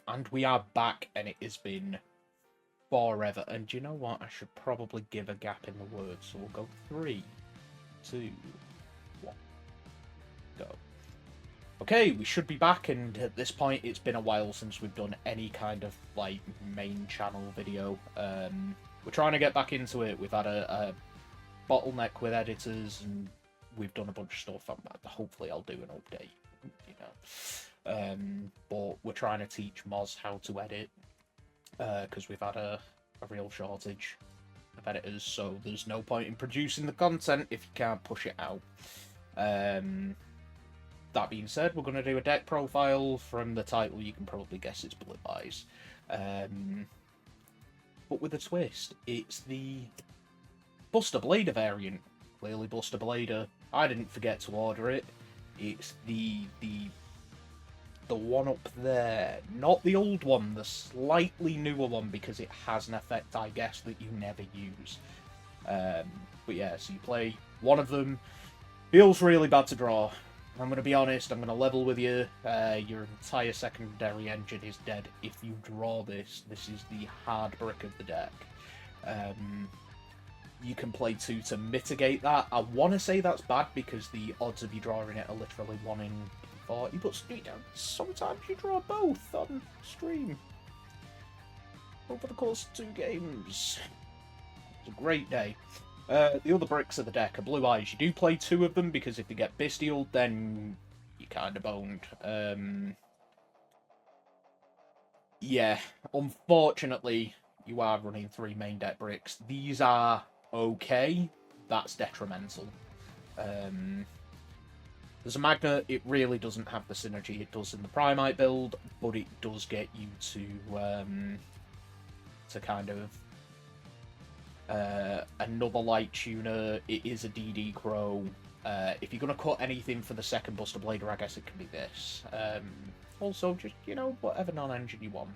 And we are back, and it has been forever. And do you know what? I should probably give a gap in the words. So we'll go 3, 2, 1, go. Okay, we should be back, and at this point, it's been a while since we've done any kind of, like, main channel video. We're trying to get back into it. We've had a bottleneck with editors, and we've done a bunch of stuff. Hopefully I'll do an update, you know. But we're trying to teach Moz how to edit, because we've had a real shortage of editors, so there's no point in producing the content if you can't push it out. That being said, we're going to do a deck profile. From the title, you can probably guess it's Blue Eyes. But with a twist, it's the Buster Blader variant. Clearly Buster Blader. I didn't forget to order it. It's the one up there. Not the old one, the slightly newer one, because it has an effect, I guess, that you never use. But yeah, so you play one of them. Feels really bad to draw. I'm going to be honest, I'm going to level with you. Your entire secondary engine is dead if you draw this. This is the hard brick of the deck. You can play 2 to mitigate that. I want to say that's bad because the odds of you drawing it are literally 1 in 40, but sometimes you draw both on stream. Over the course of 2 games. It's a great day. The other bricks of the deck are Blue Eyes. You do play 2 of them, because if you get Bystial, then you're kind of owned. Yeah, unfortunately, you are running 3 main deck bricks. These are okay. That's detrimental. There's a Magna, it really doesn't have the synergy it does in the Primite build, but it does get you to kind of another light tuner. It is a DD Crow. If you're going to cut anything for the second Buster Blader, I guess it can be this. Also, just, you know, whatever non-engine you want.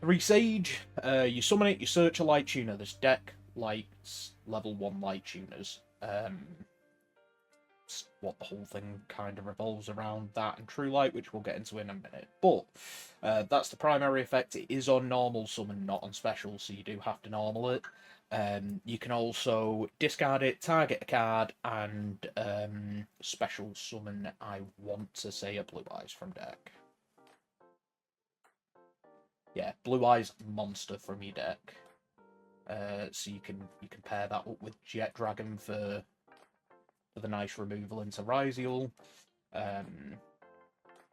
3 Sage, you summon it, you search a light tuner. There's deck lights, level 1 light tuners. What the whole thing kind of revolves around, that and True Light, which we'll get into in a minute. But that's the primary effect. It is on normal summon, not on special, so you do have to normal it. You can also discard it, target a card, and special summon, I want to say, a Blue Eyes from deck. Yeah, Blue Eyes monster from your deck. So you can pair that up with Jet Dragon for the nice removal into Ryziel.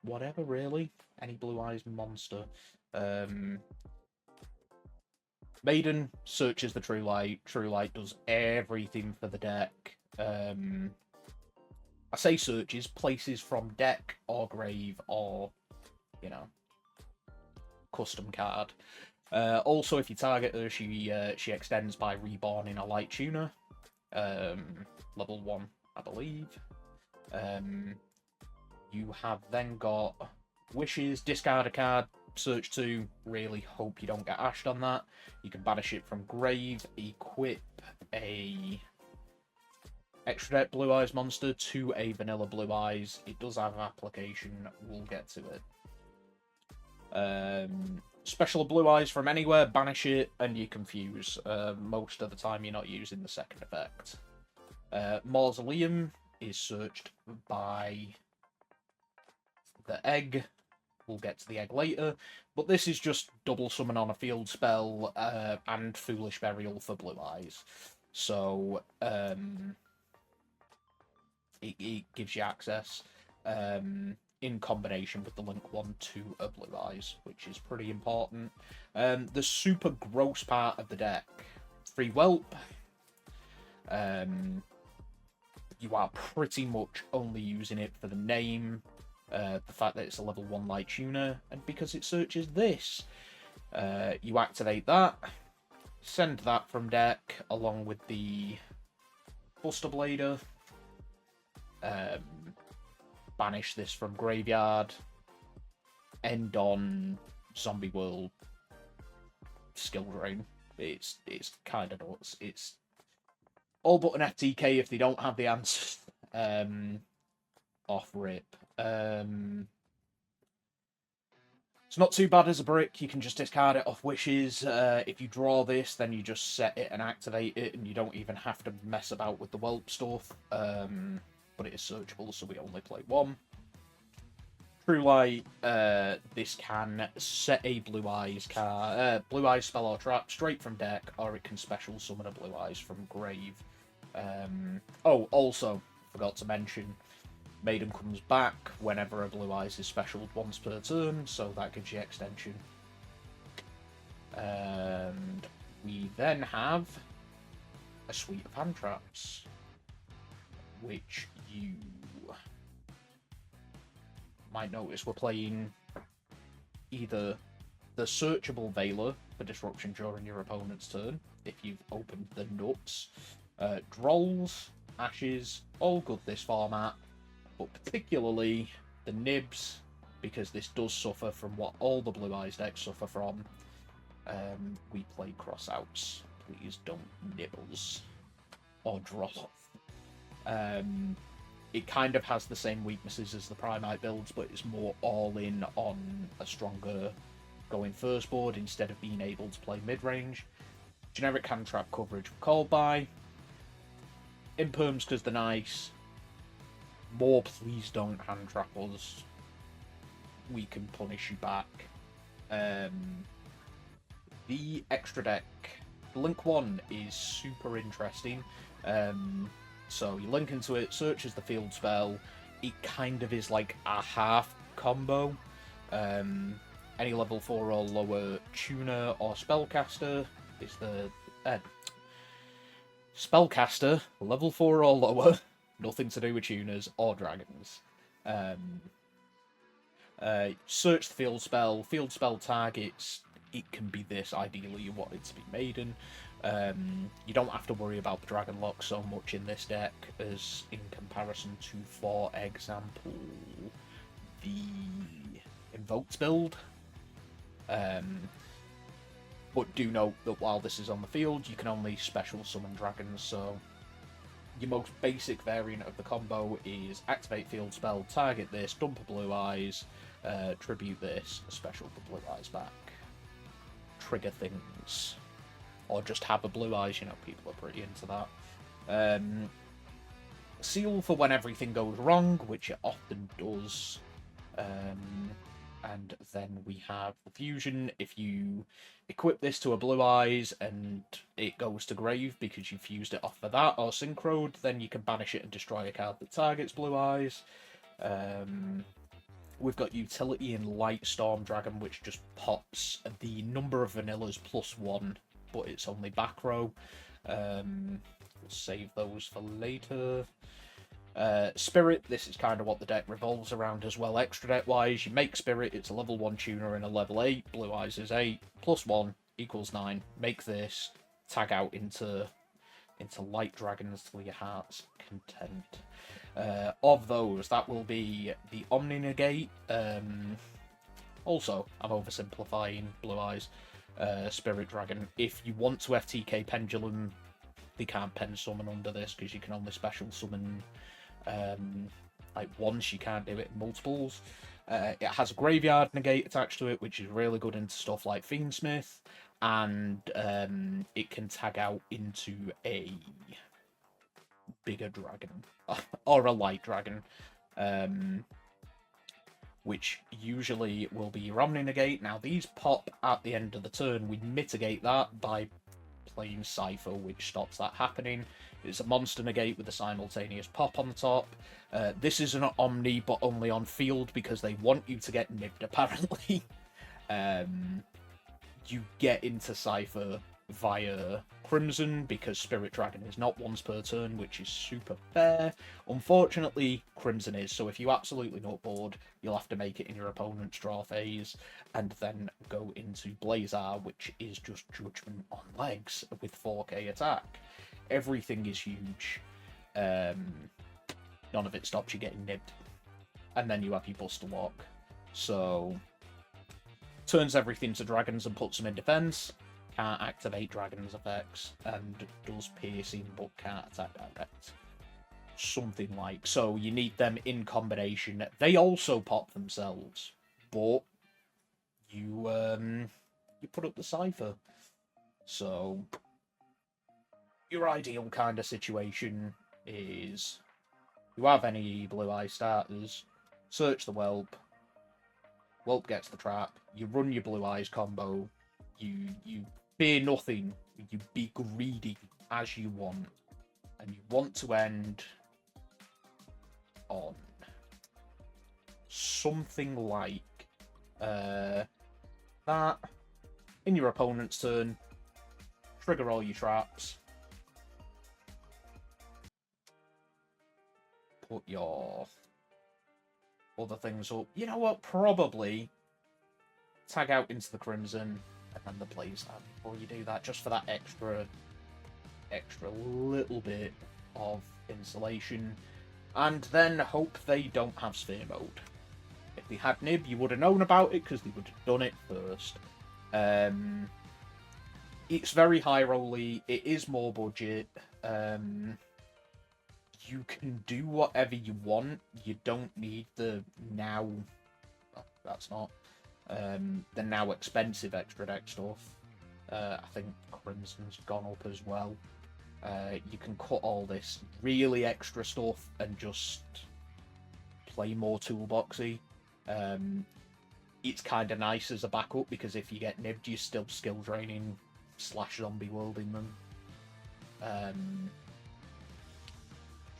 Whatever, really. Any Blue Eyes monster. Maiden searches the True Light. True Light does everything for the deck. I say searches, places from deck or grave or, you know, custom card. Also, if you target her, she extends by reborn in a light tuner. Level 1. I believe. You have then got Wishes, discard a card, search 2, really hope you don't get ashed on that. You can banish it from grave, equip a extra deck Blue Eyes monster to a vanilla Blue Eyes. It does have an application, we'll get to it. Special Blue Eyes from anywhere, banish it, and you confuse. Most of the time you're not using the second effect. Mausoleum is searched by the egg. We'll get to the egg later. But this is just double summon on a field spell and Foolish Burial for Blue Eyes. So it gives you access in combination with the Link 1 to a Blue Eyes, which is pretty important. The super gross part of the deck. Free Whelp. You are pretty much only using it for the name, the fact that it's a level 1 light tuner, and because it searches this. You activate that, send that from deck along with the Buster Blader, banish this from graveyard, end on Zombie World, skill drain. It's kind of nuts. It's all but an FTK if they don't have the answers off rip. It's not too bad as a brick. You can just discard it off wishes. If you draw this, then you just set it and activate it, and you don't even have to mess about with the Whelp stuff. But it is searchable, so we only play one. True Light, this can set a Blue Eyes Blue Eyes spell or trap straight from deck, or it can special summon a Blue Eyes from grave. Oh, also, forgot to mention, Maiden comes back whenever a Blue Eyes is specialed once per turn, so that gives you extension. And we then have a suite of hand traps, which you might notice we're playing either the searchable Veiler for disruption during your opponent's turn, if you've opened the nuts. Drolls, Ashes, all good this format, but particularly the Nibs, because this does suffer from what all the Blue Eyes decks suffer from. We play Crossouts. Please don't nibbles or Droll. It kind of has the same weaknesses as the Primite builds, but it's more all-in on a stronger going first board instead of being able to play mid-range. Generic hand trap coverage called by. Imperms because they're nice. More please don't hand trap us. We can punish you back. The extra deck. Link 1 is super interesting. So you link into it, searches the field spell. It kind of is like a half combo. Any level 4 or lower tuner or spellcaster is the spellcaster, level 4 or lower, nothing to do with tuners or dragons. Search the field spell targets. It can be this, ideally you want it to be Maiden. You don't have to worry about the Dragon Lock so much in this deck as in comparison to, for example, the Invoked build. But do note that while this is on the field, you can only special summon dragons, so your most basic variant of the combo is activate field spell, target this, dump a Blue Eyes, tribute this, special the Blue Eyes back. Trigger things. Or just have a Blue Eyes, you know, people are pretty into that. Seal for when everything goes wrong, which it often does. And then we have the fusion. If you equip this to a Blue Eyes and it goes to grave because you fused it off for that, or synchroed, then you can banish it and destroy a card that targets Blue Eyes. We've got utility in Light Storm Dragon, which just pops the number of vanillas +1, but it's only back row. We'll save those for later. Spirit, this is kind of what the deck revolves around as well, extra deck wise. You make Spirit, it's a level 1 tuner and a level 8. Blue Eyes is 8, +1 equals 9. Make this, tag out into Light Dragons till your heart's content. Of those, that will be the Omni Negate. Also, I'm oversimplifying Blue Eyes. Spirit Dragon. If you want to FTK Pendulum, they can't pen summon under this because you can only special summon like once, you can't do it in multiples. It has a Graveyard Negate attached to it, which is really good into stuff like Fiendsmith, and it can tag out into a bigger dragon or a light dragon, which usually will be your Omni Negate. Now these pop at the end of the turn. We mitigate that by playing Sifr, which stops that happening. It's a monster negate with a simultaneous pop on the top. This is an Omni, but only on field because they want you to get nibbed, apparently. You get into Sifr via Crimson because Spirit Dragon is not once per turn, which is super fair. Unfortunately, Crimson is, so if you absolutely not board, you'll have to make it in your opponent's draw phase and then go into Blazar, which is just Judgment on legs with 4k attack. Everything is huge. None of it stops you getting nibbed. And then you have your Buster Lock. So, turns everything to dragons and puts them in defense. Can't activate dragons effects, and does piercing but can't attack direct. Something like. So you need them in combination. They also pop themselves, but you put up the Sifr. So your ideal kind of situation is you have any blue eye starters, search the Whelp. Whelp gets the trap. You run your blue eyes combo. You fear nothing. You be greedy as you want, and you want to end on something like that. In your opponent's turn, trigger all your traps. Put your other things up. You know what? Probably tag out into the Crimson and then the Blazar before you do that, just for that extra little bit of insulation. And then hope they don't have Sphere mode. If they had Nib, you would have known about it because they would have done it first. It's very high rolly. It is more budget. You can do whatever you want. You don't need the now. That's not the now expensive extra deck stuff. I think Crimson's gone up as well. You can cut all this really extra stuff and just play more toolboxy. It's kind of nice as a backup because if you get nibbed, you're still skill draining / zombie worlding them.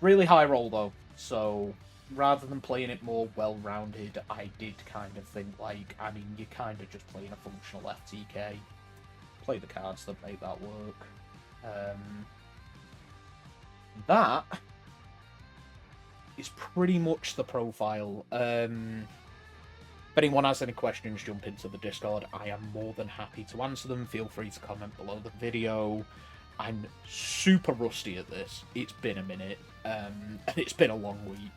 Really high roll though, so rather than playing it more well-rounded, I did kind of think like, I mean, you're kind of just playing a functional FTK. Play the cards that make that work. That is pretty much the profile. If anyone has any questions, jump into the Discord. I am more than happy to answer them. Feel free to comment below the video. I'm super rusty at this. It's been a minute, and it's been a long week.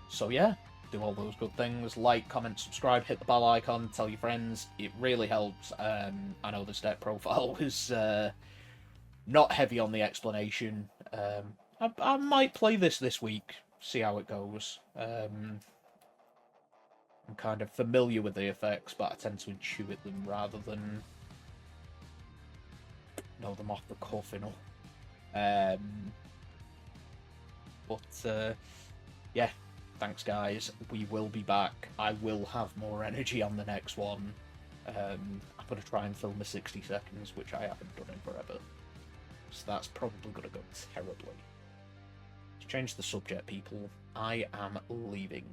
So yeah, do all those good things. Like, comment, subscribe, hit the bell icon, tell your friends. It really helps. I know this deck profile was not heavy on the explanation. I might play this week, see how it goes. I'm kind of familiar with the effects, but I tend to intuit them rather than know them off the cuff, you know. Yeah, thanks guys. We will be back. I will have more energy on the next one. I'm going to try and film the 60 seconds, which I haven't done in forever. So that's probably going to go terribly. To change the subject, people, I am leaving.